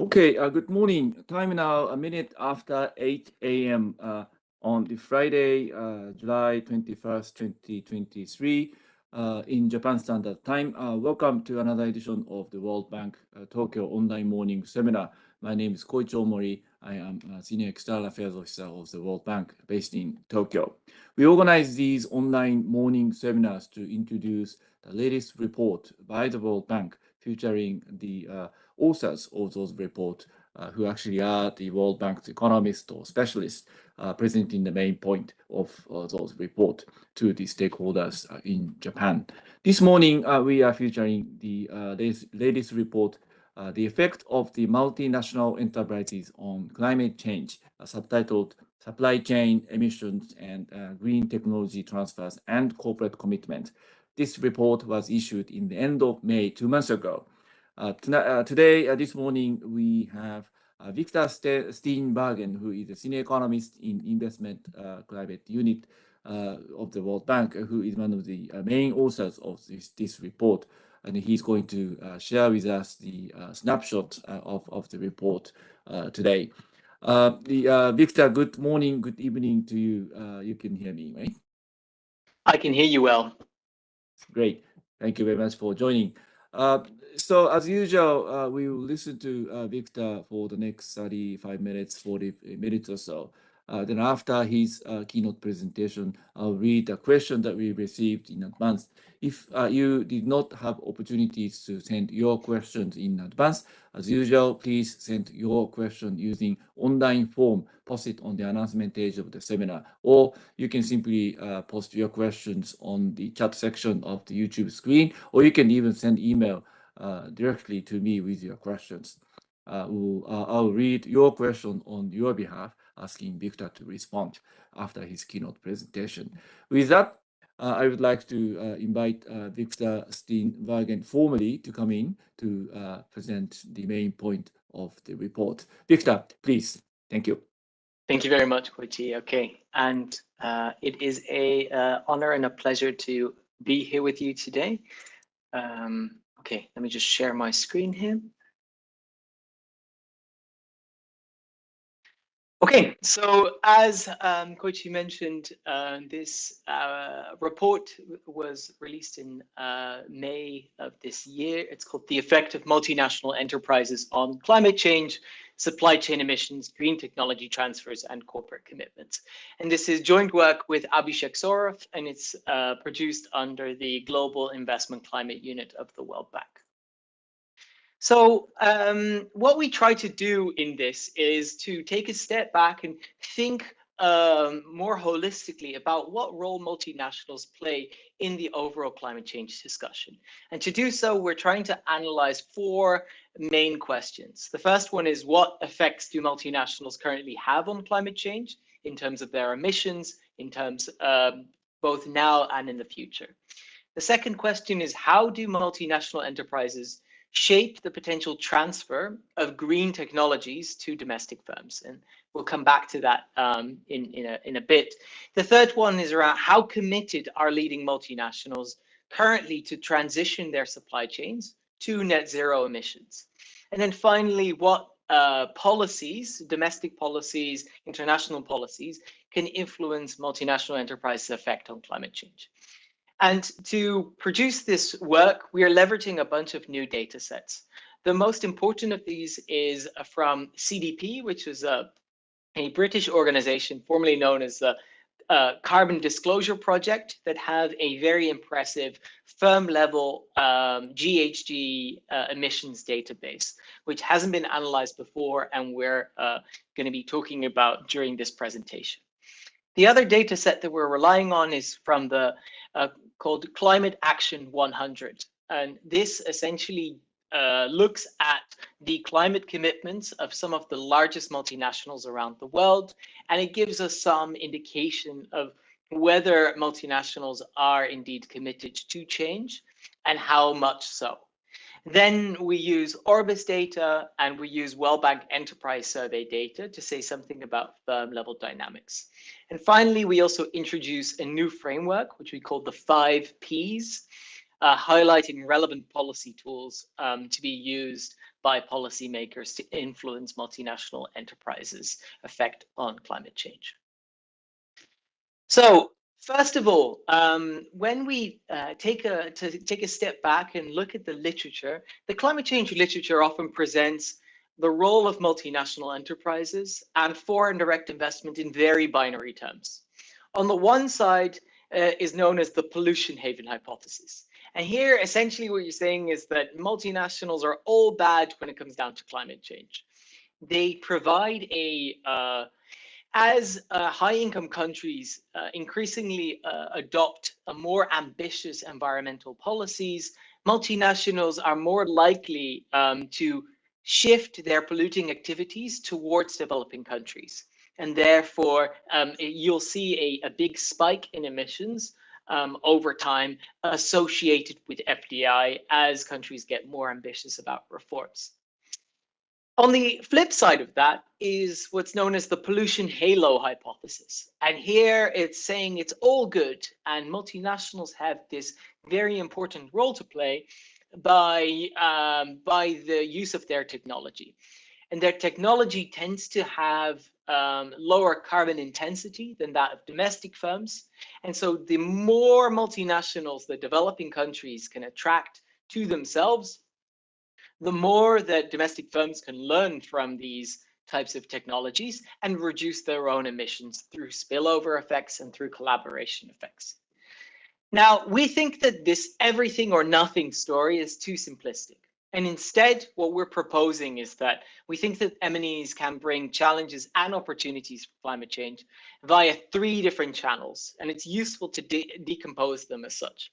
Okay, good morning. Time now a minute after 8 a.m. On the Friday, July 21st, 2023, in Japan Standard Time. Welcome to another edition of the World Bank Tokyo Online Morning Seminar. My name is Koichi Omori. I am a Senior External Affairs Officer of the World Bank based in Tokyo. We organize these online morning seminars to introduce the latest report by the World Bank featuring the authors of those reports who actually are the World Bank's economists or specialists presenting the main point of those reports to the stakeholders in Japan. This morning, we are featuring the latest report, the effect of the multinational enterprises on climate change, subtitled Supply Chain Emissions and Green Technology Transfers and Corporate Commitment. This report was issued in the end of May 2 months ago. Today, this morning, we have Victor Steenbergen, who is a senior economist in investment climate unit of the World Bank, who is one of the main authors of this report. And he's going to share with us the snapshot of the report today. Victor, good morning, good evening to you. You can hear me, right? I can hear you well. Great. Thank you very much for joining. So as usual, we will listen to Victor for the next 35 minutes, 40 minutes or so. Then after his keynote presentation, I'll read the question that we received in advance. If you did not have opportunities to send your questions in advance, as usual, please send your question using online form posted on the announcement page of the seminar, or you can simply post your questions on the chat section of the YouTube screen, or you can even send email directly to me with your questions. I'll read your question on your behalf, asking Victor to respond after his keynote presentation. With that, I would like to invite Victor Steenbergen formally to come in to present the main point of the report. Victor, please. Thank you. Thank you very much, Koichi. Okay, and it is a honor and a pleasure to be here with you today. Okay, let me just share my screen here. Okay, so as Koichi mentioned, this report was released in May of this year. It's called The Effect of Multinational Enterprises on Climate Change, Supply Chain Emissions, Green Technology Transfers, and Corporate Commitments. And this is joint work with Abhishek Saurav, and it's produced under the Global Investment Climate Unit of the World Bank. So what we try to do in this is to take a step back and think more holistically about what role multinationals play in the overall climate change discussion. And to do so, we're trying to analyze four main questions. The first one is, what effects do multinationals currently have on climate change in terms of their emissions, in terms of both now and in the future? The second question is, how do multinational enterprises shape the potential transfer of green technologies to domestic firms? And we'll come back to that in a bit. The third one is around how committed are leading multinationals currently to transition their supply chains to net zero emissions. And then finally, what policies, domestic policies, international policies, can influence multinational enterprises' effect on climate change. And to produce this work, we are leveraging a bunch of new data sets. The most important of these is from CDP, which is a British organization formerly known as the Carbon Disclosure Project, that have a very impressive firm level GHG emissions database, which hasn't been analyzed before, and we're going to be talking about during this presentation. The other data set that we're relying on is from the called Climate Action 100. And this essentially looks at the climate commitments of some of the largest multinationals around the world. And it gives us some indication of whether multinationals are indeed committed to change and how much so. Then we use Orbis data and we use World Bank Enterprise Survey data to say something about firm level dynamics. And finally, we also introduce a new framework, which we call the 5 Ps. highlighting relevant policy tools to be used by policymakers to influence multinational enterprises' effect on climate change. So, first of all, when we take a step back and look at the literature, the climate change literature often presents the role of multinational enterprises and foreign direct investment in very binary terms. On the one side is known as the pollution haven hypothesis. And here, essentially what you're saying is that multinationals are all bad when it comes down to climate change. They provide as high-income countries increasingly adopt a more ambitious environmental policies, multinationals are more likely to shift their polluting activities towards developing countries. And therefore, you'll see a big spike in emissions over time associated with FDI as countries get more ambitious about reforms. On the flip side of that is what's known as the pollution halo hypothesis. And here it's saying it's all good and multinationals have this very important role to play by the use of their technology. And their technology tends to have lower carbon intensity than that of domestic firms. And so the more multinationals that developing countries can attract to themselves, the more that domestic firms can learn from these types of technologies and reduce their own emissions through spillover effects and through collaboration effects. Now, we think that this everything or nothing story is too simplistic. And instead, what we're proposing is that we think that MNEs can bring challenges and opportunities for climate change via 3 different channels, and it's useful to decompose them as such.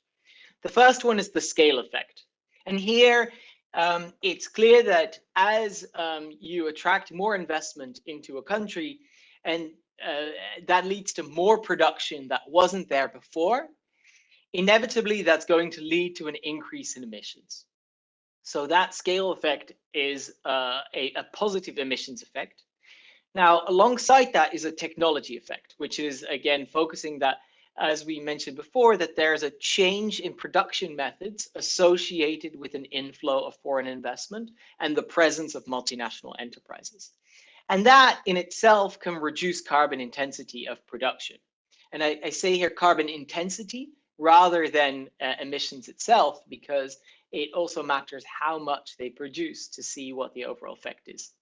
The first one is the scale effect. And here, it's clear that as you attract more investment into a country, and that leads to more production that wasn't there before, inevitably that's going to lead to an increase in emissions. So that scale effect is a positive emissions effect. Now, alongside that is a technology effect, which is, again, focusing that, as we mentioned before, that there's a change in production methods associated with an inflow of foreign investment and the presence of multinational enterprises. And that in itself can reduce carbon intensity of production. And I say here carbon intensity rather than emissions itself, because it also matters how much they produce to see what the overall effect is.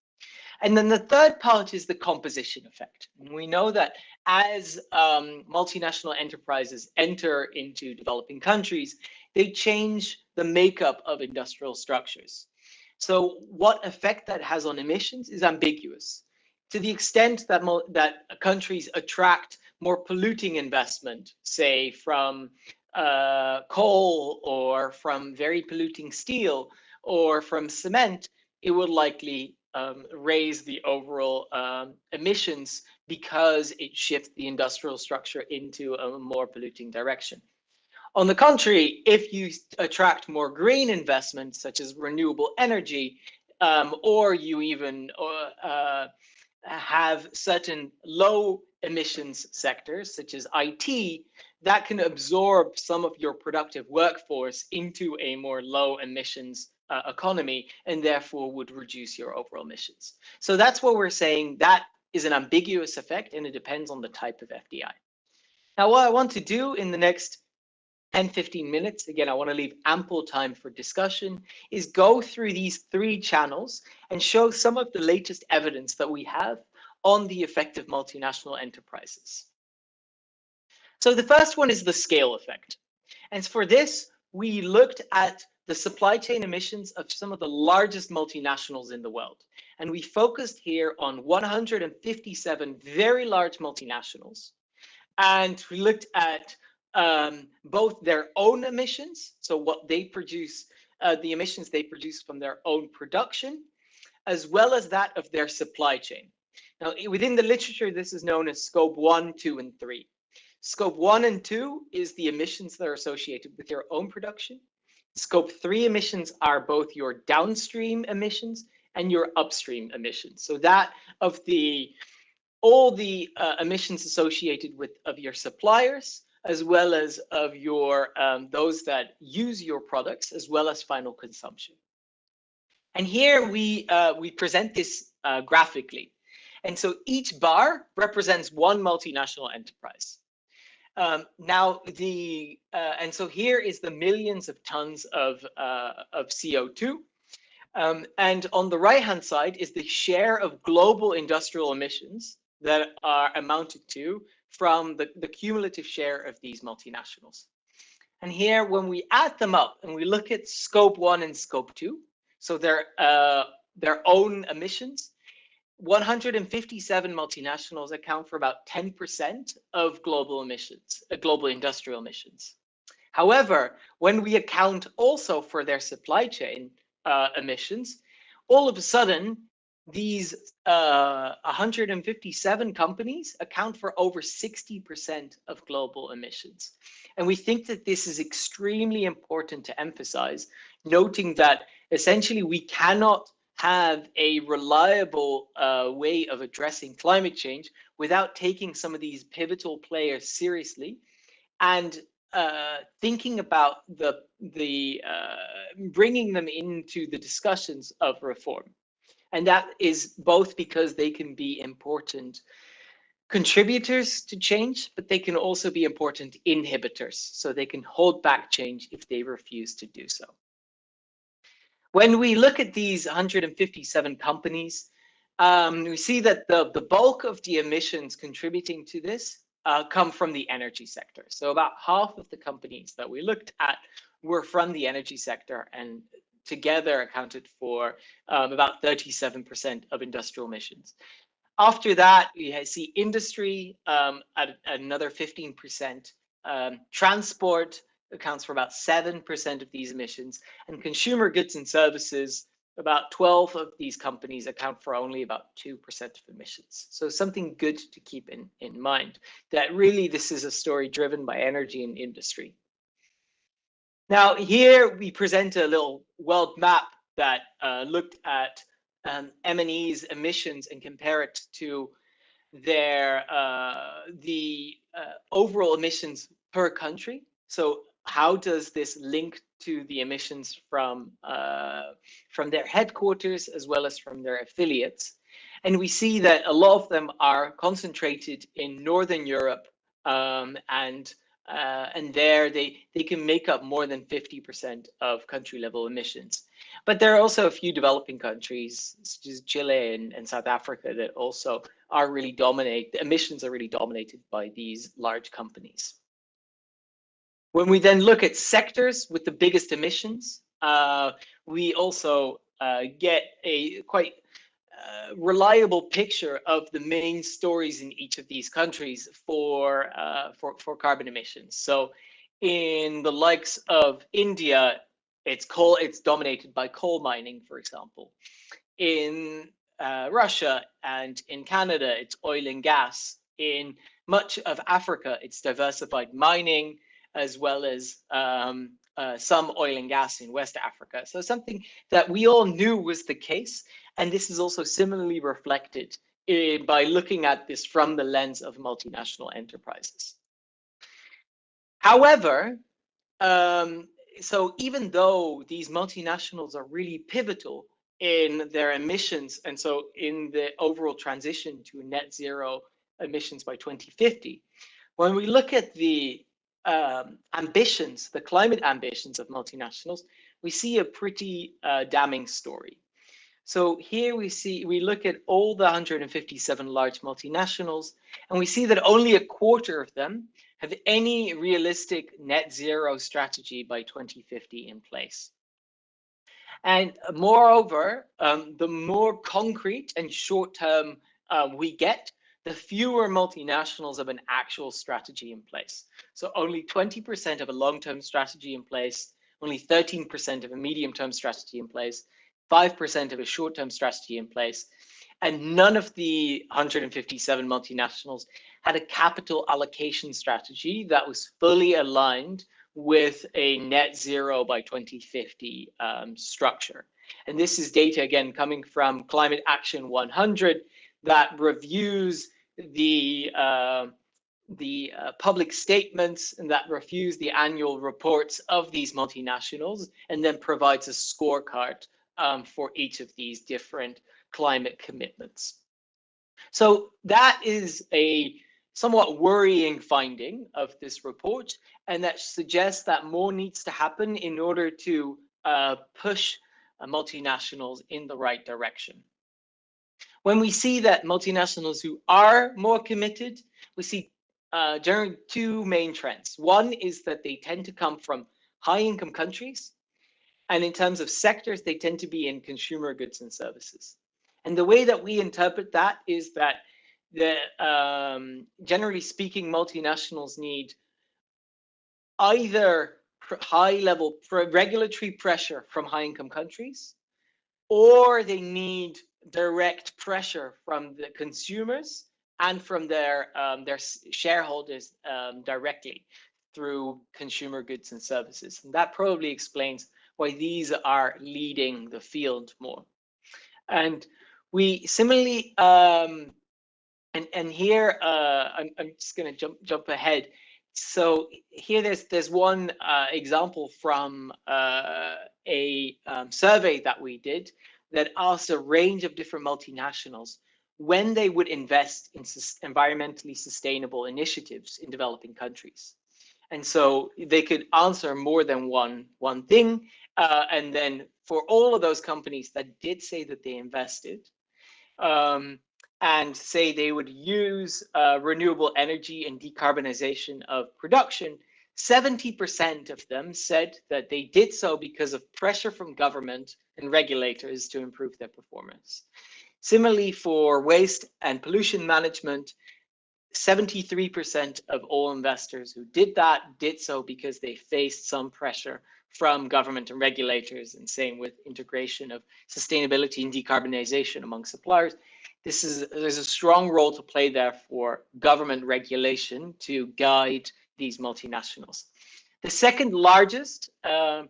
And then the third part is the composition effect. And we know that as multinational enterprises enter into developing countries, they change the makeup of industrial structures. So what effect that has on emissions is ambiguous. To the extent that countries attract more polluting investment, say from coal or from very polluting steel or from cement, it would likely raise the overall emissions because it shifts the industrial structure into a more polluting direction. On the contrary, if you attract more green investments, such as renewable energy, or you even have certain low emissions sectors, such as IT, that can absorb some of your productive workforce into a more low emissions economy, and therefore would reduce your overall emissions. So that's what we're saying. That is an ambiguous effect, and it depends on the type of FDI. Now, what I want to do in the next 10-15 minutes, again, I want to leave ample time for discussion, is go through these 3 channels and show some of the latest evidence that we have on the effect of multinational enterprises. So the first one is the scale effect. And for this, we looked at the supply chain emissions of some of the largest multinationals in the world. And we focused here on 157 very large multinationals. And we looked at both their own emissions, so what they produce, the emissions they produce from their own production, as well as that of their supply chain. Now, within the literature, this is known as scope 1, 2, and 3. Scope 1 and 2 is the emissions that are associated with your own production. Scope 3 emissions are both your downstream emissions and your upstream emissions. So that of all the emissions associated with your suppliers, as well as of your those that use your products, as well as final consumption. And here we present this graphically. And so each bar represents one multinational enterprise. And so here is the millions of tons of CO2. And on the right-hand side is the share of global industrial emissions that are amounted to from the cumulative share of these multinationals. And here, when we add them up and we look at scope 1 and scope 2, so their own emissions, 157 multinationals account for about 10% of global emissions, global industrial emissions. However, when we account also for their supply chain emissions, all of a sudden, these 157 companies account for over 60% of global emissions. And we think that this is extremely important to emphasize, noting that essentially we cannot have a reliable way of addressing climate change without taking some of these pivotal players seriously and thinking about bringing them into the discussions of reform. And that is both because they can be important contributors to change, but they can also be important inhibitors. So they can hold back change if they refuse to do so. When we look at these 157 companies, we see that the bulk of the emissions contributing to this come from the energy sector. So about half of the companies that we looked at were from the energy sector and together accounted for about 37% of industrial emissions. After that, we see industry at another 15%, transport accounts for about 7% of these emissions, and consumer goods and services, about 12 of these companies account for only about 2% of emissions. So something good to keep in mind, that really this is a story driven by energy and industry. Now here we present a little world map that looked at MNEs emissions and compare it to their overall emissions per country. So how does this link to the emissions from their headquarters as well as from their affiliates? And we see that a lot of them are concentrated in Northern Europe, and there they can make up more than 50% of country level emissions. But there are also a few developing countries, such as Chile and South Africa, that also are really the emissions are really dominated by these large companies. When we then look at sectors with the biggest emissions, we also get a quite reliable picture of the main stories in each of these countries for carbon emissions. So in the likes of India, it's dominated by coal mining, for example. In Russia and in Canada, it's oil and gas. In much of Africa, it's diversified mining, as well as some oil and gas in West Africa. So something that we all knew was the case. And this is also similarly reflected by looking at this from the lens of multinational enterprises. However, so even though these multinationals are really pivotal in their emissions, and so in the overall transition to net zero emissions by 2050, when we look at the ambitions, the climate ambitions of multinationals, we see a pretty damning story. So here we look at all the 157 large multinationals, and we see that only a quarter of them have any realistic net zero strategy by 2050 in place. And moreover, the more concrete and short-term we get, the fewer multinationals have an actual strategy in place. So only 20% of a long-term strategy in place, only 13% of a medium-term strategy in place, 5% of a short-term strategy in place, and none of the 157 multinationals had a capital allocation strategy that was fully aligned with a net zero by 2050 structure. And this is data, again, coming from Climate Action 100 that reviews the the public statements and that reviews the annual reports of these multinationals, and then provides a scorecard for each of these different climate commitments. So that is a somewhat worrying finding of this report, and that suggests that more needs to happen in order to push multinationals in the right direction. When we see that multinationals who are more committed, we see generally two main trends. One is that they tend to come from high-income countries, and in terms of sectors, they tend to be in consumer goods and services. And the way that we interpret that is that generally speaking, multinationals need either high-level regulatory pressure from high-income countries, or they need direct pressure from the consumers and from their shareholders directly through consumer goods and services. And that probably explains why these are leading the field more. And we similarly, and here I'm just going to jump ahead. So here there's one example from a survey that we did that asked a range of different multinationals when they would invest in environmentally sustainable initiatives in developing countries. And so they could answer more than one thing. And then for all of those companies that did say that they invested, and say they would use renewable energy and decarbonization of production, 70% of them said that they did so because of pressure from government and regulators to improve their performance. Similarly, for waste and pollution management, 73% of all investors who did so because they faced some pressure from government and regulators, and same with integration of sustainability and decarbonization among suppliers. There's a strong role to play there for government regulation to guide these multinationals. The second largest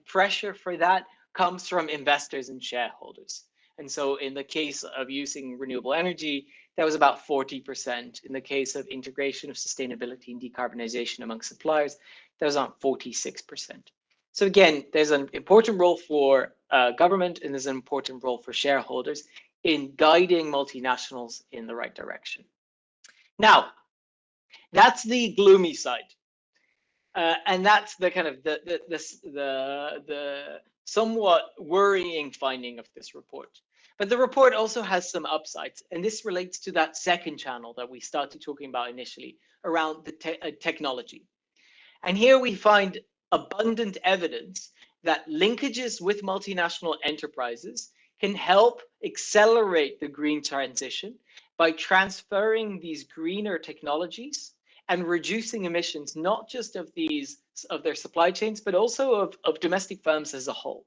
pressure for that comes from investors and shareholders. And so in the case of using renewable energy, that was about 40%. In the case of integration of sustainability and decarbonization among suppliers, that was on 46%. So again, there's an important role for government, and there's an important role for shareholders in guiding multinationals in the right direction. Now, that's the gloomy side, and that's the kind of the somewhat worrying finding of this report. But the report also has some upsides, and this relates to that second channel that we started talking about initially around the technology. And here we find abundant evidence that linkages with multinational enterprises can help accelerate the green transition by transferring these greener technologies and reducing emissions, not just of their supply chains, but also of domestic firms as a whole.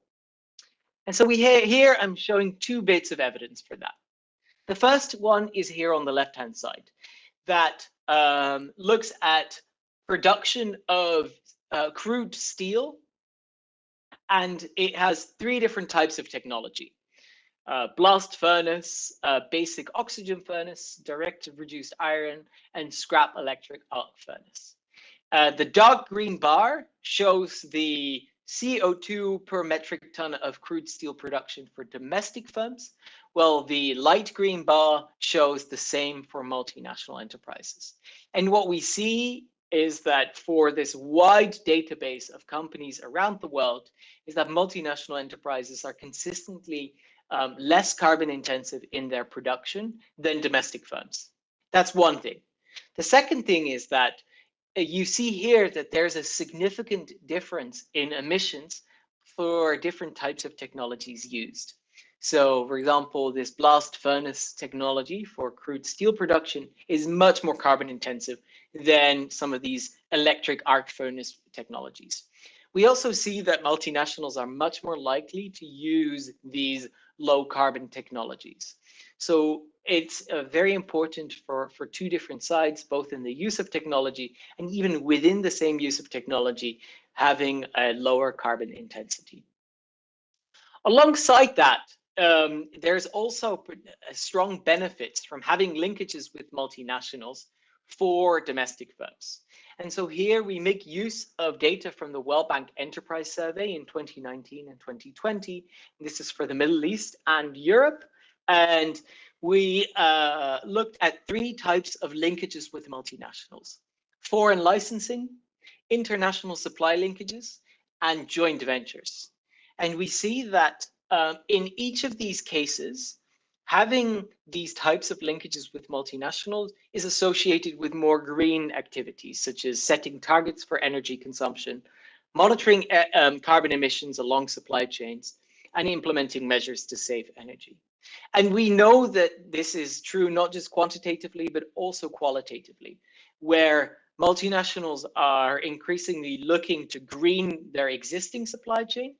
And so here I'm showing two bits of evidence for that. The first one is here on the left-hand side, that looks at production of crude steel, and it has three different types of technology: blast furnace, basic oxygen furnace, direct reduced iron, and scrap electric arc furnace. The dark green bar shows the CO2 per metric ton of crude steel production for domestic firms, while the light green bar shows the same for multinational enterprises. And what we see is that for this wide database of companies around the world, is that multinational enterprises are consistently less carbon intensive in their production than domestic firms. That's one thing. The second thing is that you see here that there's a significant difference in emissions for different types of technologies used. So, for example, this blast furnace technology for crude steel production is much more carbon intensive than some of these electric arc furnace technologies. We also see that multinationals are much more likely to use these low carbon technologies. So it's very important for two different sides, both in the use of technology and even within the same use of technology, having a lower carbon intensity. Alongside that, there's also strong benefits from having linkages with multinationals for domestic firms. And so here we make use of data from the World Bank Enterprise Survey in 2019 and 2020. This is for the Middle East and Europe. And we looked at 3 types of linkages with multinationals: foreign licensing, international supply linkages, and joint ventures. And we see that in each of these cases, having these types of linkages with multinationals is associated with more green activities, such as setting targets for energy consumption, monitoring carbon emissions along supply chains, and implementing measures to save energy. And we know that this is true not just quantitatively, but also qualitatively, where multinationals are increasingly looking to green their existing supply chain,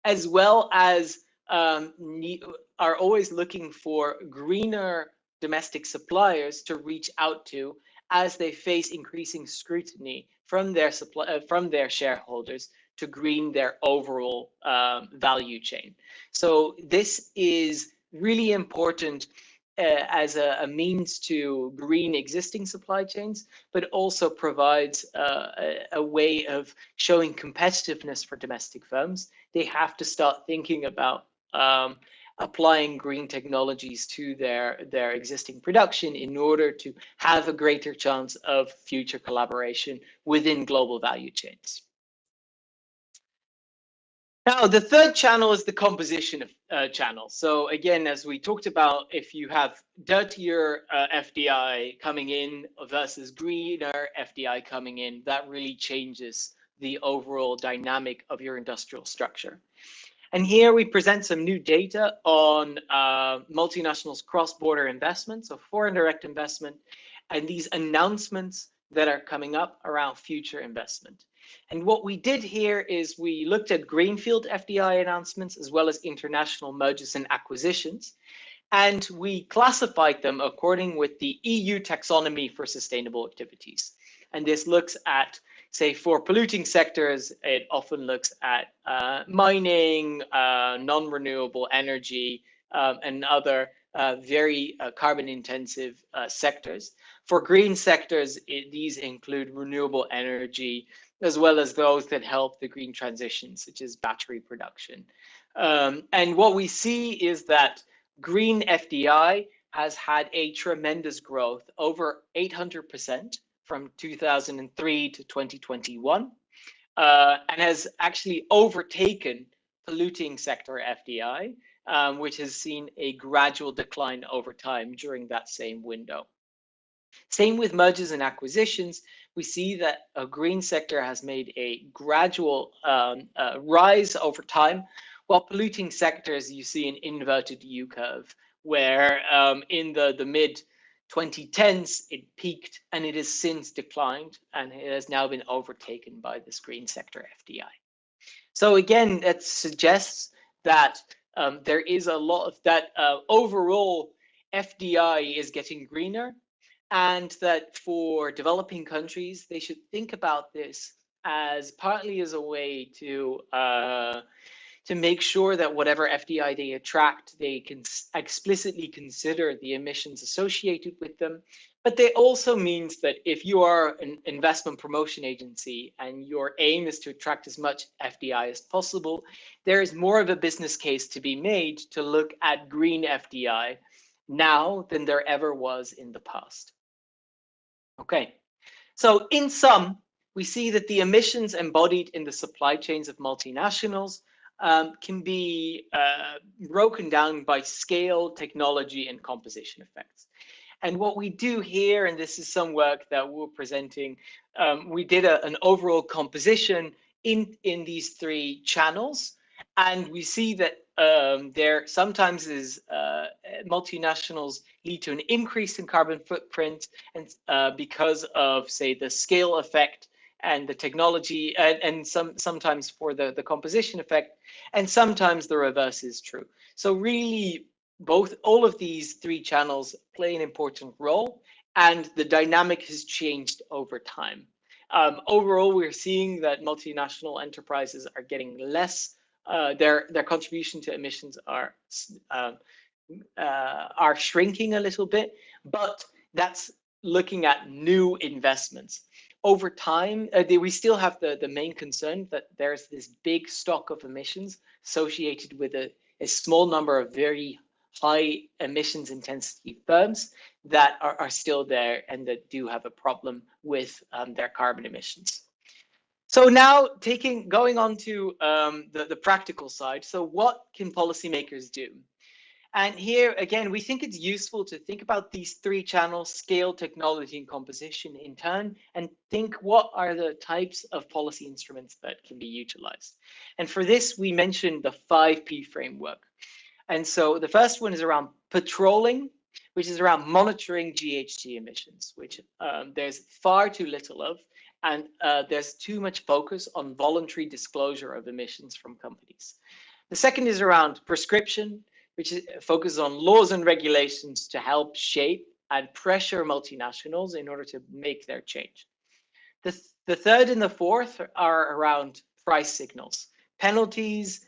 as well as are always looking for greener domestic suppliers to reach out to as they face increasing scrutiny from their shareholders to green their overall value chain. So this is really important as a means to green existing supply chains, but also provides a way of showing competitiveness for domestic firms. They have to start thinking about applying green technologies to their existing production in order to have a greater chance of future collaboration within global value chains. Now, the third channel is the composition of channel. So again, as we talked about, if you have dirtier FDI coming in versus greener FDI coming in, that really changes the overall dynamic of your industrial structure. And here we present some new data on multinationals' cross-border investments, so foreign direct investment, and these announcements that are coming up around future investment. And what we did here is we looked at greenfield FDI announcements as well as international mergers and acquisitions, and we classified them according with the EU taxonomy for sustainable activities. And this looks at, say, for polluting sectors, it often looks at mining, non-renewable energy, and other very carbon-intensive sectors. For green sectors, these include renewable energy, as well as those that help the green transition, such as battery production. And what we see is that green FDI has had a tremendous growth, over 800% from 2003 to 2021, and has actually overtaken polluting sector FDI, which has seen a gradual decline over time during that same window. Same with mergers and acquisitions. We see that a green sector has made a gradual rise over time, while polluting sectors, you see an inverted U curve, where in the mid 2010s, it peaked and it has since declined, and it has now been overtaken by this green sector FDI. So again, that suggests that there is a lot of that overall FDI is getting greener, and that for developing countries, they should think about this as partly as a way to make sure that whatever FDI they attract, they can explicitly consider the emissions associated with them. But it also means that if you are an investment promotion agency and your aim is to attract as much FDI as possible, there is more of a business case to be made to look at green FDI now than there ever was in the past. Okay, so in sum, we see that the emissions embodied in the supply chains of multinationals can be broken down by scale, technology, and composition effects. And what we do here, and this is some work that we're presenting, we did an overall composition in these 3 channels, and we see that there sometimes is multinationals lead to an increase in carbon footprint, and because of, say, the scale effect and the technology, and sometimes for the composition effect, and sometimes the reverse is true. So really, all of these 3 channels play an important role, and the dynamic has changed over time. Overall, we're seeing that multinational enterprises are getting less. Their contribution to emissions are shrinking a little bit, but that's looking at new investments. Over time, we still have the main concern that there's this big stock of emissions associated with a small number of very high emissions intensity firms that are still there and that do have a problem with their carbon emissions. So now going on to the practical side. So what can policymakers do? And here, again, we think it's useful to think about these three channels: scale, technology, and composition in turn, and think what are the types of policy instruments that can be utilized. And for this, we mentioned the 5P framework. And so the first one is around patrolling, which is around monitoring GHG emissions, which there's far too little of. And there's too much focus on voluntary disclosure of emissions from companies. The second is around prescription, which focuses on laws and regulations to help shape and pressure multinationals in order to make their change. The third and the fourth are around price signals. Penalties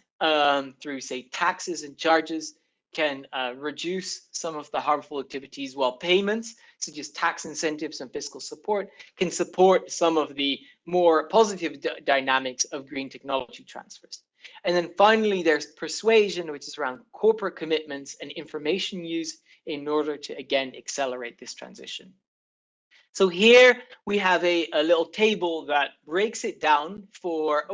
through, say, taxes and charges can reduce some of the harmful activities, while payments, such as tax incentives and fiscal support, can support some of the more positive dynamics of green technology transfers. And then finally, there's persuasion, which is around corporate commitments and information use in order to, again, accelerate this transition. So here we have a little table that breaks it down for,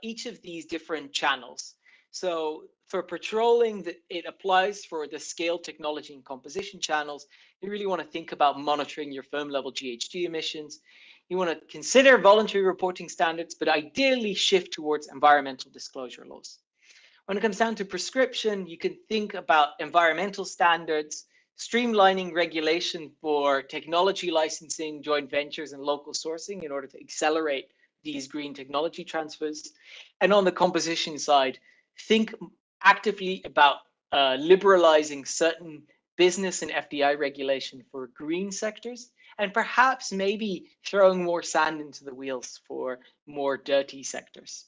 each of these different channels. So for patrolling, it applies for the scale, technology, and composition channels. You really want to think about monitoring your firm level GHG emissions. You want to consider voluntary reporting standards, but ideally shift towards environmental disclosure laws. When it comes down to prescription, you can think about environmental standards, streamlining regulation for technology licensing, joint ventures, and local sourcing in order to accelerate these green technology transfers. And on the composition side, think actively about liberalizing certain business and FDI regulation for green sectors, and perhaps maybe throwing more sand into the wheels for more dirty sectors.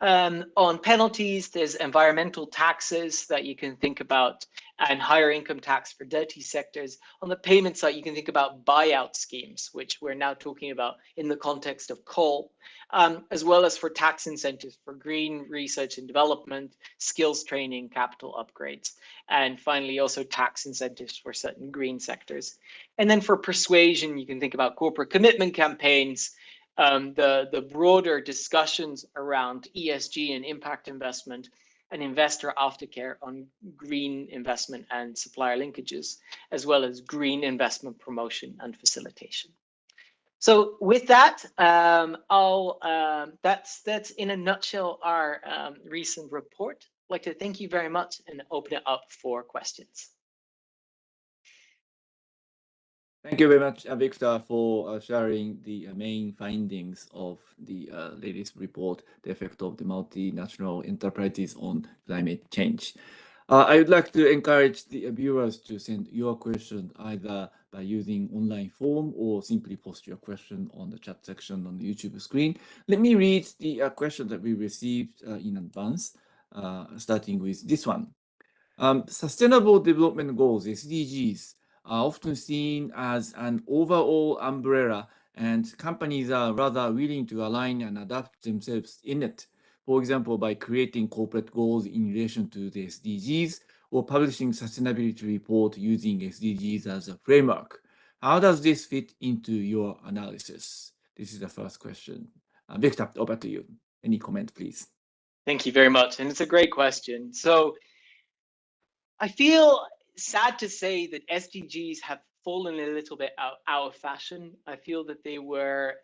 On penalties, there's environmental taxes that you can think about, and higher income tax for dirty sectors. On the payment side, you can think about buyout schemes, which we're now talking about in the context of coal, as well as for tax incentives for green research and development, skills training, capital upgrades, and finally also tax incentives for certain green sectors. And then for persuasion, you can think about corporate commitment campaigns, the broader discussions around ESG and impact investment, and investor aftercare on green investment and supplier linkages, as well as green investment promotion and facilitation. So with that, that's in a nutshell our recent report. I'd like to thank you very much and open it up for questions. Thank you very much, Victor, for sharing the main findings of the latest report, the effect of the multinational enterprises on climate change. I would like to encourage the viewers to send your question either by using online form or simply post your question on the chat section on the YouTube screen. Let me read the question that we received in advance, starting with this one. Sustainable Development Goals, SDGs, are often seen as an overall umbrella, and companies are rather willing to align and adapt themselves in it. For example, by creating corporate goals in relation to the SDGs or publishing sustainability report using SDGs as a framework. How does this fit into your analysis? This is the first question. Victor, over to you. Any comment, please? Thank you very much. And it's a great question. So I feel sad to say that SDGs have fallen a little bit out of fashion. I feel that they were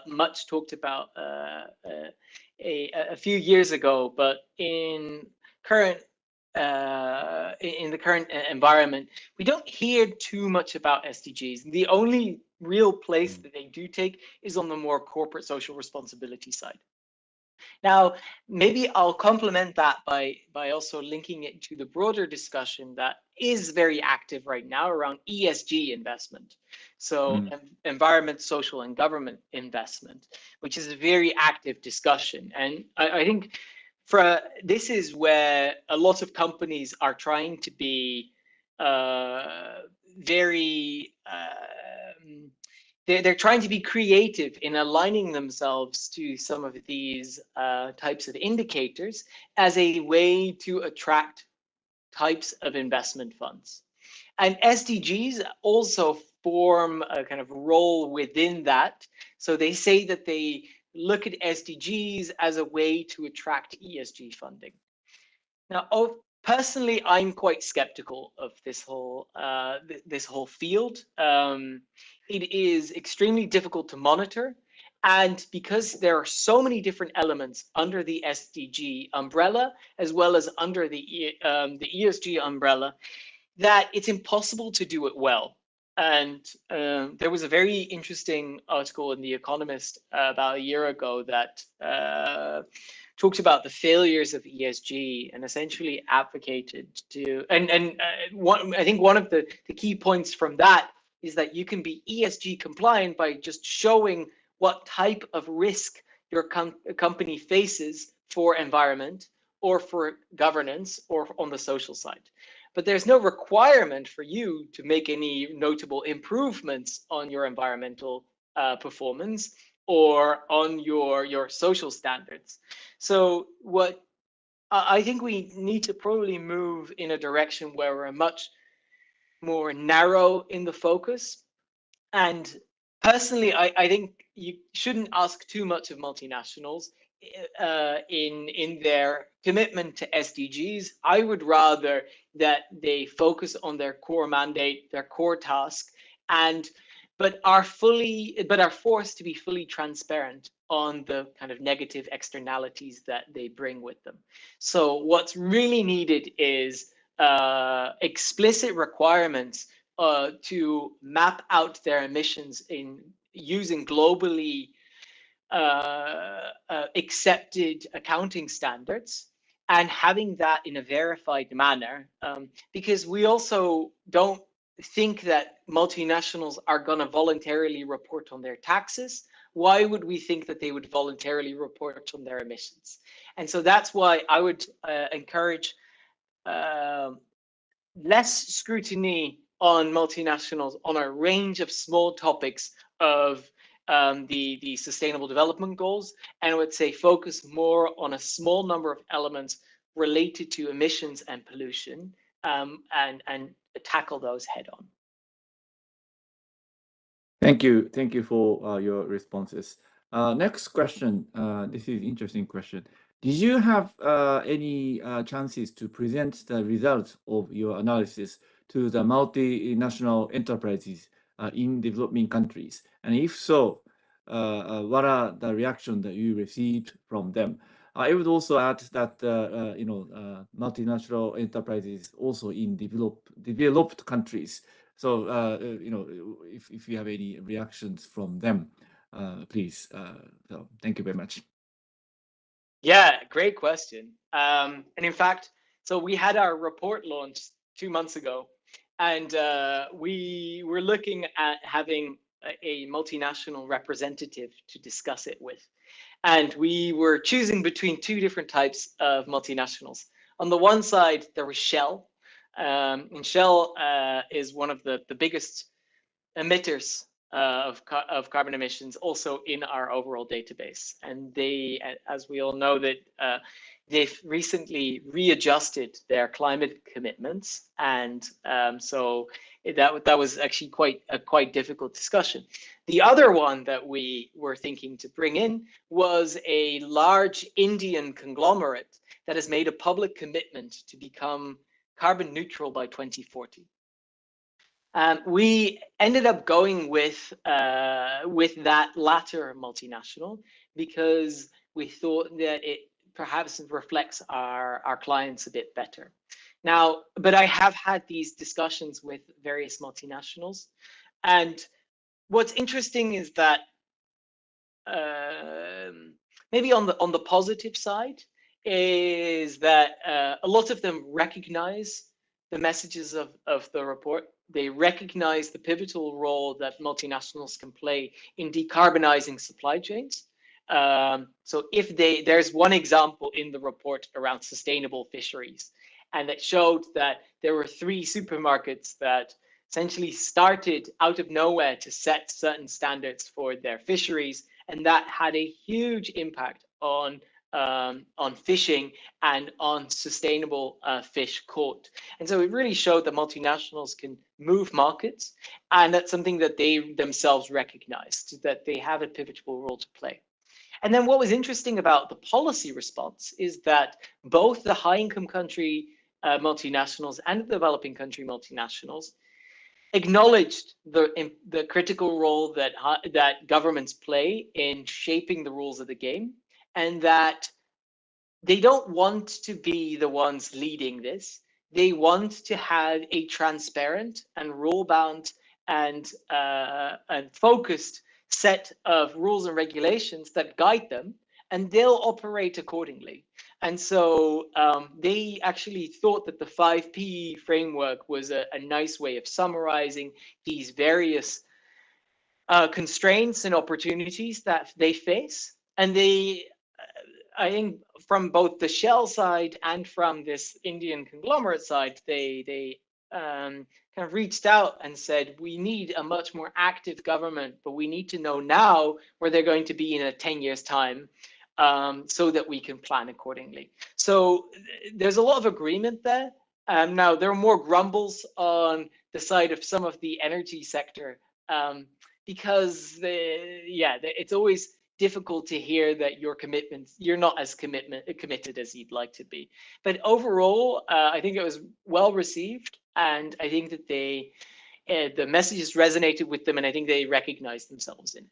much talked about a few years ago, but in the current environment, we don't hear too much about SDGs. The only real place that they do take is on the more corporate social responsibility side. Now, maybe I'll complement that by also linking it to the broader discussion that is very active right now around ESG investment. So environment, social, and government investment, which is a very active discussion. And I think this is where a lot of companies are trying to be very they're trying to be creative in aligning themselves to some of these types of indicators as a way to attract types of investment funds. And SDGs also form a kind of role within that. So they say that they look at SDGs as a way to attract ESG funding. Now, personally, I'm quite skeptical of this whole field. It is extremely difficult to monitor, and because there are so many different elements under the SDG umbrella, as well as under the ESG umbrella, that it's impossible to do it well. And there was a very interesting article in The Economist about a year ago that talked about the failures of ESG and essentially advocated to, I think one of the key points from that is that you can be ESG compliant by just showing what type of risk your company faces for environment or for governance or on the social side. But there's no requirement for you to make any notable improvements on your environmental performance or on your social standards. So what I think we need to probably move in a direction where we're much more narrow in the focus. And personally, I think you shouldn't ask too much of multinationals in their commitment to SDGs. I would rather that they focus on their core mandate, their core task, but are forced to be fully transparent on the kind of negative externalities that they bring with them. So what's really needed is explicit requirements to map out their emissions in using globally accepted accounting standards and having that in a verified manner, because we also don't think that multinationals are going to voluntarily report on their taxes. Why would we think that they would voluntarily report on their emissions? And so that's why I would encourage less scrutiny on multinationals on a range of small topics of the Sustainable Development Goals, and I would say focus more on a small number of elements related to emissions and pollution, and tackle those head on. Thank you for your responses. Next question. This is an interesting question. Did you have any chances to present the results of your analysis to the multinational enterprises in developing countries? And if so, what are the reactions that you received from them? I would also add that multinational enterprises also in developed countries. So if you have any reactions from them, please. So thank you very much. Yeah, great question. And in fact, so we had our report launched 2 months ago, and we were looking at having a multinational representative to discuss it with. And we were choosing between 2 different types of multinationals. On the one side, there was Shell. And Shell is one of the biggest emitters of carbon emissions also in our overall database. And they, as we all know, that they've recently readjusted their climate commitments. And so that was actually quite a difficult discussion. The other one that we were thinking to bring in was a large Indian conglomerate that has made a public commitment to become carbon neutral by 2040. We ended up going with that latter multinational because we thought that it perhaps reflects our clients a bit better. Now, but I have had these discussions with various multinationals, and what's interesting is that maybe on the positive side is that a lot of them recognize the messages of the report. They recognize the pivotal role that multinationals can play in decarbonizing supply chains. So if there's one example in the report around sustainable fisheries, and it showed that there were 3 supermarkets that essentially started out of nowhere to set certain standards for their fisheries, and that had a huge impact on fishing and on sustainable fish caught. And so it really showed that multinationals can move markets, and that's something that they themselves recognized, that they have a pivotal role to play. And then what was interesting about the policy response is that both the high-income country multinationals and the developing country multinationals acknowledged the critical role that governments play in shaping the rules of the game, and that they don't want to be the ones leading this. They want to have a transparent and rule-bound and focused set of rules and regulations that guide them, and they'll operate accordingly. And so they actually thought that the 5P framework was a nice way of summarizing these various constraints and opportunities that they face. And they, I think from both the Shell side and from this Indian conglomerate side, they kind of reached out and said, we need a much more active government, but we need to know now where they're going to be in 10 years' time, so that we can plan accordingly. So there's a lot of agreement there. Now, there are more grumbles on the side of some of the energy sector, because it's always difficult to hear that you're not as committed as you'd like to be. But overall, I think it was well received, and I think that the messages resonated with them, and I think they recognized themselves in it.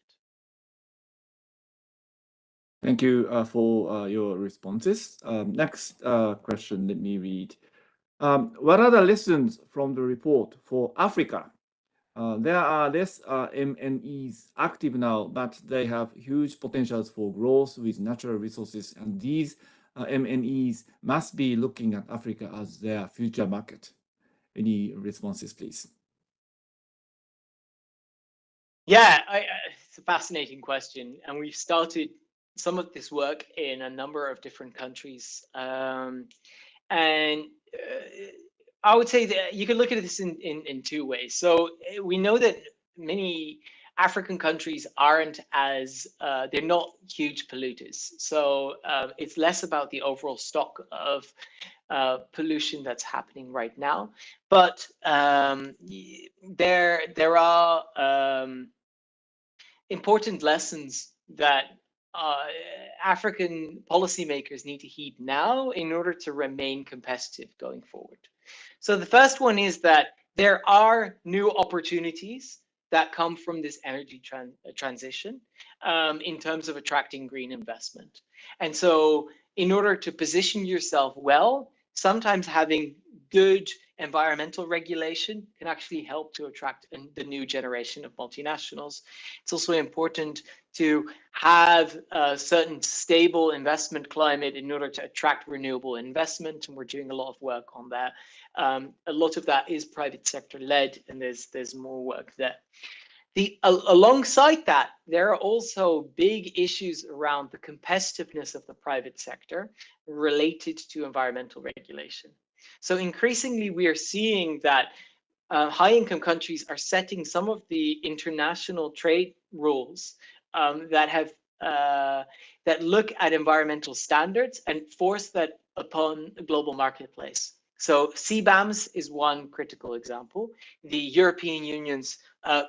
Thank you for your responses. Next question, let me read. What are the lessons from the report for Africa? There are less MNEs active now, but they have huge potentials for growth with natural resources, and these MNEs must be looking at Africa as their future market. Any responses, please? Yeah, it's a fascinating question, and we've started some of this work in a number of different countries, and I would say that you can look at this in two ways. So we know that many African countries aren't as they're not huge polluters. So it's less about the overall stock of pollution that's happening right now, but there are important lessons that African policymakers need to heed now in order to remain competitive going forward. So the first one is that there are new opportunities that come from this energy transition in terms of attracting green investment. And so in order to position yourself well, sometimes having good environmental regulation can actually help to attract the new generation of multinationals. It's also important to have a certain stable investment climate in order to attract renewable investment, and we're doing a lot of work on that. A lot of that is private sector led, and there's more work there. Alongside that, there are also big issues around the competitiveness of the private sector related to environmental regulation. So increasingly, we are seeing that high-income countries are setting some of the international trade rules that look at environmental standards and force that upon the global marketplace. So CBAMs is one critical example. The European Union's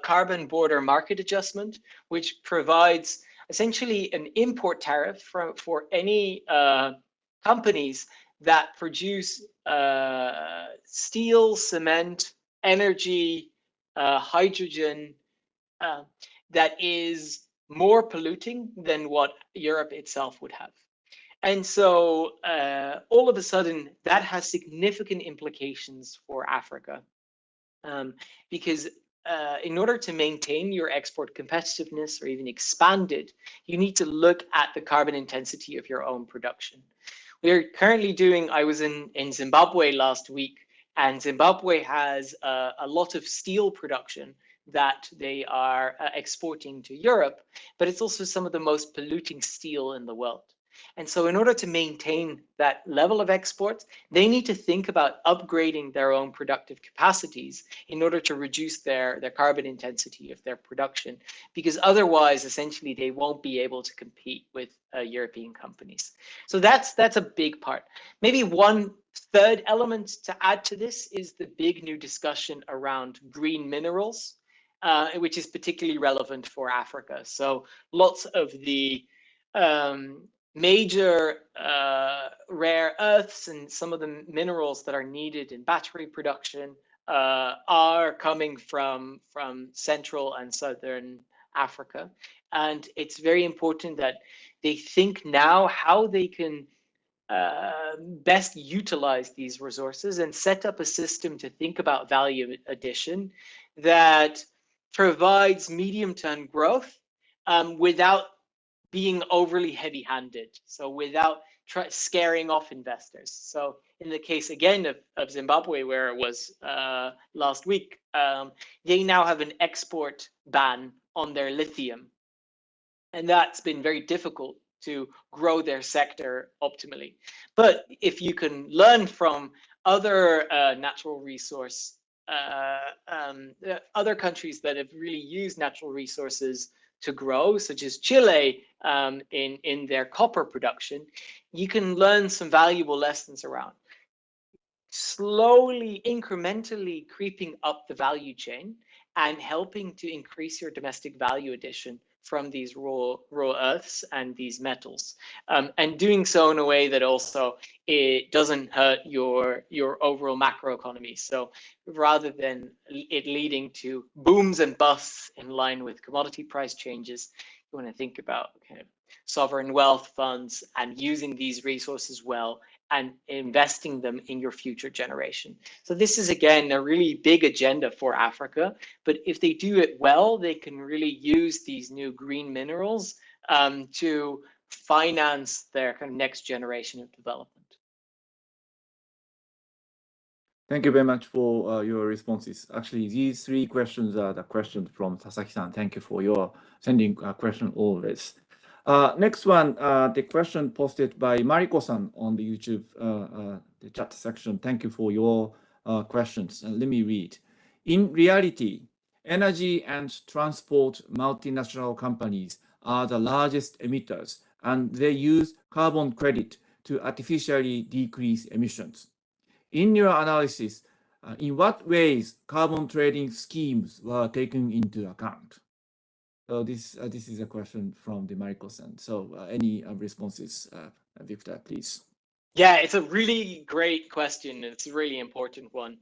carbon border market adjustment, which provides essentially an import tariff for any companies that produce steel, cement, energy, hydrogen, that is more polluting than what Europe itself would have. And so all of a sudden, that has significant implications for Africa, because in order to maintain your export competitiveness or even expand it, you need to look at the carbon intensity of your own production. We're currently doing, I was in Zimbabwe last week, and Zimbabwe has a lot of steel production that they are exporting to Europe, but it's also some of the most polluting steel in the world. And so in order to maintain that level of exports, they need to think about upgrading their own productive capacities in order to reduce their carbon intensity of their production, because otherwise, essentially, they won't be able to compete with European companies. So that's a big part. Maybe one third element to add to this is the big new discussion around green minerals, which is particularly relevant for Africa. So lots of the major rare earths and some of the minerals that are needed in battery production are coming from Central and Southern Africa. And it's very important that they think now how they can best utilize these resources and set up a system to think about value addition that provides medium-term growth without being overly heavy-handed, so without scaring off investors. So in the case again of Zimbabwe, where it was last week, they now have an export ban on their lithium, and that's been very difficult to grow their sector optimally. But if you can learn from other natural resource, other countries that have really used natural resources to grow, such as Chile in their copper production, you can learn some valuable lessons around slowly, incrementally creeping up the value chain and helping to increase your domestic value addition from these raw earths and these metals, and doing so in a way that also it doesn't hurt your overall macroeconomy. So rather than it leading to booms and busts in line with commodity price changes, you want to think about kind of sovereign wealth funds and using these resources well and investing them in your future generation. So this is, again, a really big agenda for Africa. But if they do it well, they can really use these new green minerals to finance their kind of next generation of development. Thank you very much for your responses. Actually, these three questions are the questions from Sasaki-san. Thank you for your sending a question always. Next one, the question posted by Mariko-san on the YouTube the chat section. Thank you for your questions. Let me read. In reality, energy and transport multinational companies are the largest emitters, and they use carbon credit to artificially decrease emissions. In your analysis, in what ways carbon trading schemes were taken into account? So this is a question from the Mariko-san. So any responses, Victor, please? Yeah, it's a really great question. It's a really important one.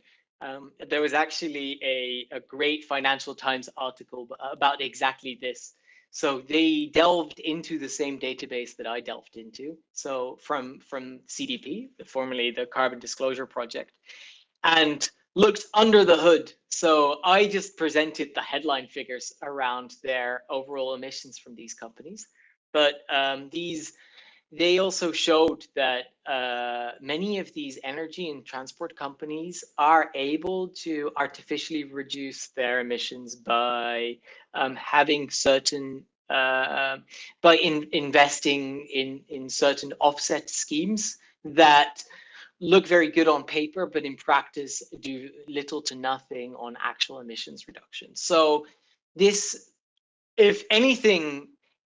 There was actually a great Financial Times article about exactly this. So they delved into the same database that I delved into. So from CDP, formerly the Carbon Disclosure Project, and looked under the hood. So I just presented the headline figures around their overall emissions from these companies. But they also showed that many of these energy and transport companies are able to artificially reduce their emissions by having certain by investing in certain offset schemes that look very good on paper, but in practice do little to nothing on actual emissions reduction. So this, if anything,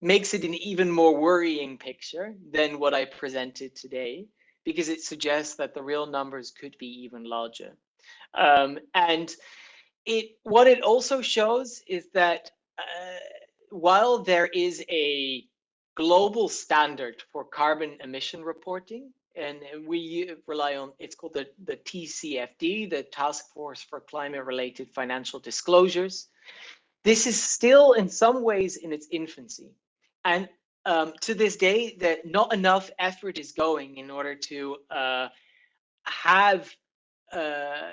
makes it an even more worrying picture than what I presented today, because it suggests that the real numbers could be even larger. And what it also shows is that while there is a global standard for carbon emission reporting, and we rely on, it's called the TCFD, the Task Force for Climate-Related Financial Disclosures, this is still in some ways in its infancy. And to this day, that not enough effort is going in order to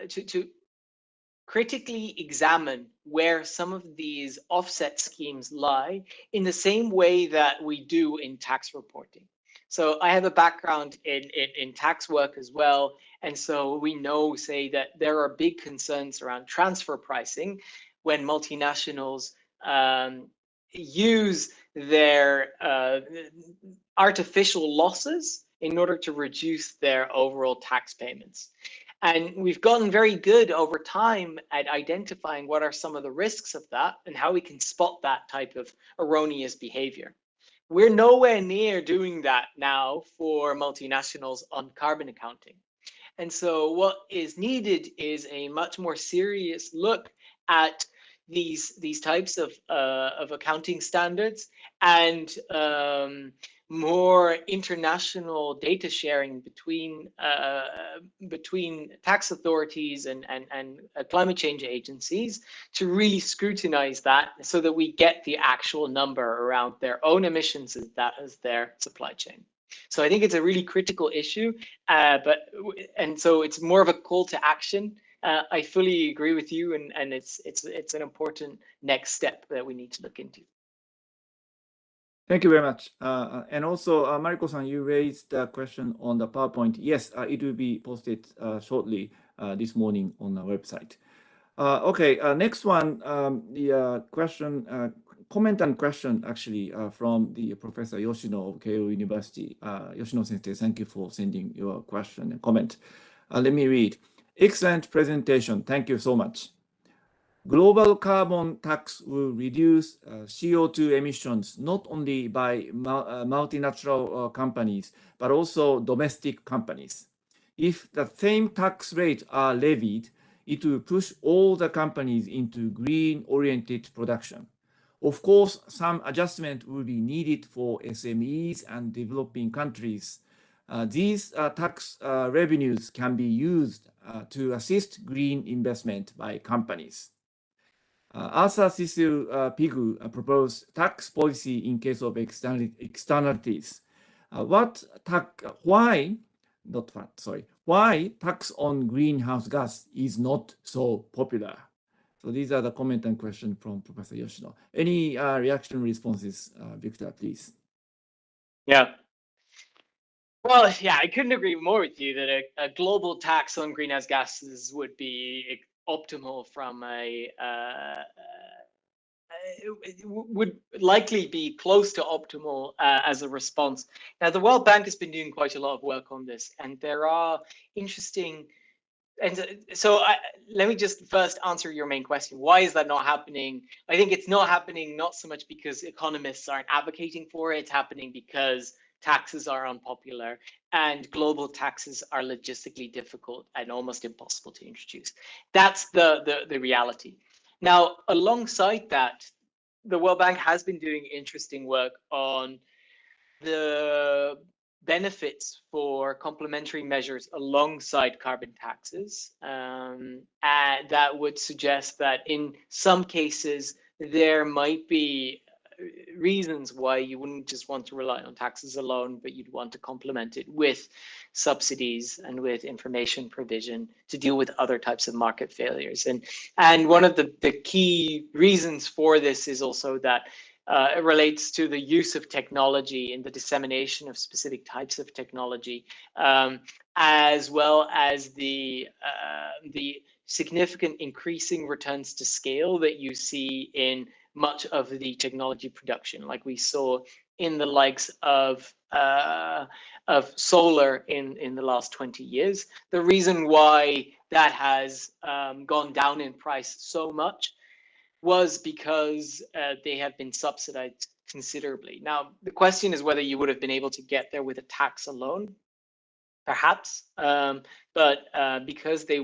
to critically examine where some of these offset schemes lie in the same way that we do in tax reporting. So I have a background in tax work as well. And so we know, say, that there are big concerns around transfer pricing when multinationals use their artificial losses in order to reduce their overall tax payments. And we've gotten very good over time at identifying what are some of the risks of that and how we can spot that type of erroneous behavior. We're nowhere near doing that now for multinationals on carbon accounting. And so what is needed is a much more serious look at these types of accounting standards and more international data sharing between tax authorities and climate change agencies to really scrutinize that so that we get the actual number around their own emissions as their supply chain. So I think it's a really critical issue, and so it's more of a call to action. I fully agree with you, and it's an important next step that we need to look into. Thank you very much. And also, Mariko-san, you raised the question on the PowerPoint. Yes, it will be posted shortly this morning on the website. Okay, next one, the question, comment and question actually from the Professor Yoshino of Keio University. Yoshino-sensei, thank you for sending your question and comment. Let me read. Excellent presentation. Thank you so much. Global carbon tax will reduce CO2 emissions not only by multinational companies, but also domestic companies. If the same tax rates are levied, it will push all the companies into green-oriented production. Of course, some adjustment will be needed for SMEs and developing countries. These tax revenues can be used to assist green investment by companies. Arthur Cecil Pigou proposed tax policy in case of externalities. Why tax on greenhouse gas is not so popular? So these are the comment and question from Professor Yoshino. Any reaction responses, Victor, please? Yeah. Well, yeah, I couldn't agree more with you that a global tax on greenhouse gases would be optimal from would likely be close to optimal as a response. Now, the World Bank has been doing quite a lot of work on this, and there are interesting. And so let me just first answer your main question. Why is that not happening? I think it's not happening not so much because economists aren't advocating for it. It's happening because taxes are unpopular and global taxes are logistically difficult and almost impossible to introduce. That's the reality. Now, alongside that, the World Bank has been doing interesting work on the benefits for complementary measures alongside carbon taxes. And that would suggest that in some cases, there might be reasons why you wouldn't just want to rely on taxes alone, but you'd want to complement it with subsidies and with information provision to deal with other types of market failures. And one of the key reasons for this is also that it relates to the use of technology and the dissemination of specific types of technology, as well as the significant increasing returns to scale that you see in much of the technology production, like we saw in the likes of solar in the last 20 years. The reason why that has gone down in price so much was because they have been subsidized considerably. Now, the question is whether you would have been able to get there with a tax alone, perhaps, but because there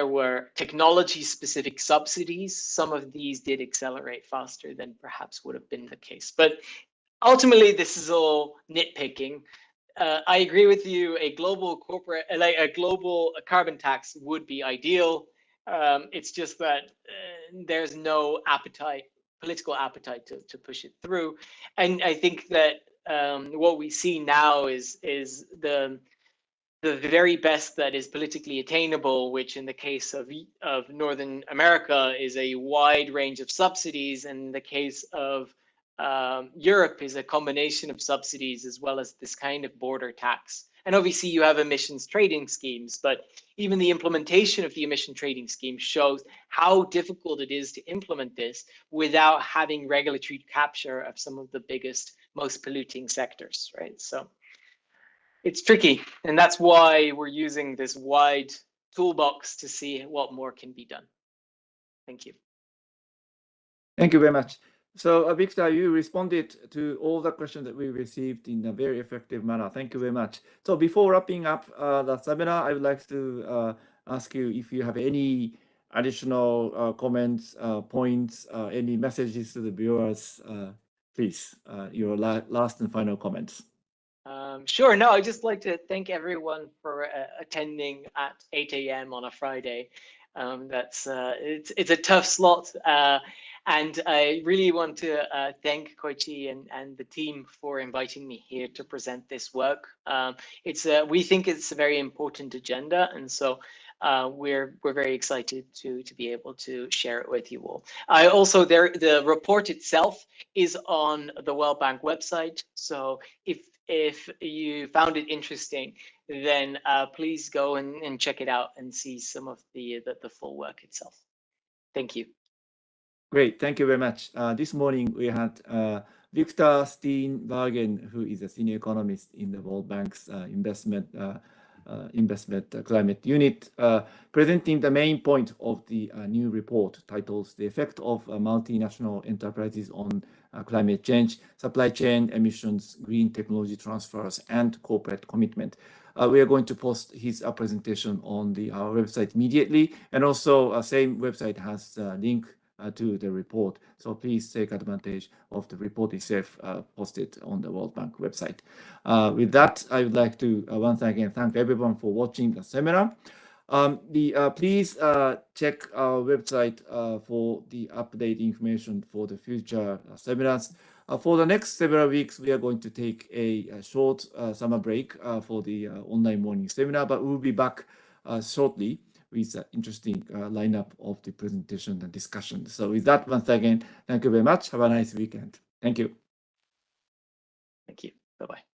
were technology-specific subsidies, some of these did accelerate faster than perhaps would have been the case. But ultimately, this is all nitpicking. I agree with you. A global carbon tax would be ideal. It's just that there's no political appetite to push it through. And I think that what we see now is the very best that is politically attainable, which in the case of Northern America is a wide range of subsidies, and in the case of Europe is a combination of subsidies as well as this kind of border tax And obviously you have emissions trading schemes, but even the implementation of the emission trading scheme shows how difficult it is to implement this without having regulatory capture of some of the biggest, most polluting sectors, right? So it's tricky, and that's why we're using this wide toolbox to see what more can be done. Thank you. Thank you very much. So, Victor, you responded to all the questions that we received in a very effective manner. Thank you very much. So, before wrapping up the seminar, I would like to ask you if you have any additional comments, points, any messages to the viewers. Please, your last and final comments. Sure. No, I'd just like to thank everyone for attending at 8 a.m. on a Friday. It's a tough slot, and I really want to thank Koichi and the team for inviting me here to present this work. We think it's a very important agenda, and so we're very excited to be able to share it with you all. The report itself is on the World Bank website, so if you found it interesting, then please go and check it out and see some of the full work itself. Thank you. Great, thank you very much. This morning we had Victor Steenbergen, who is a senior economist in the World Bank's investment climate unit, presenting the main point of the new report titled "The Effect of Multinational Enterprises on Climate Change, Supply Chain Emissions, Green Technology Transfers, and Corporate Commitment." We are going to post his presentation on our website immediately, and also same website has a link to the report. So please take advantage of the report itself posted on the World Bank website. With that, I would like to once again thank everyone for watching the seminar. Please check our website for the update information for the future seminars. For the next several weeks, we are going to take a short summer break for the online morning seminar, but we'll be back shortly with an interesting lineup of the presentation and discussion. So with that, once again, thank you very much. Have a nice weekend. Thank you. Thank you. Bye-bye.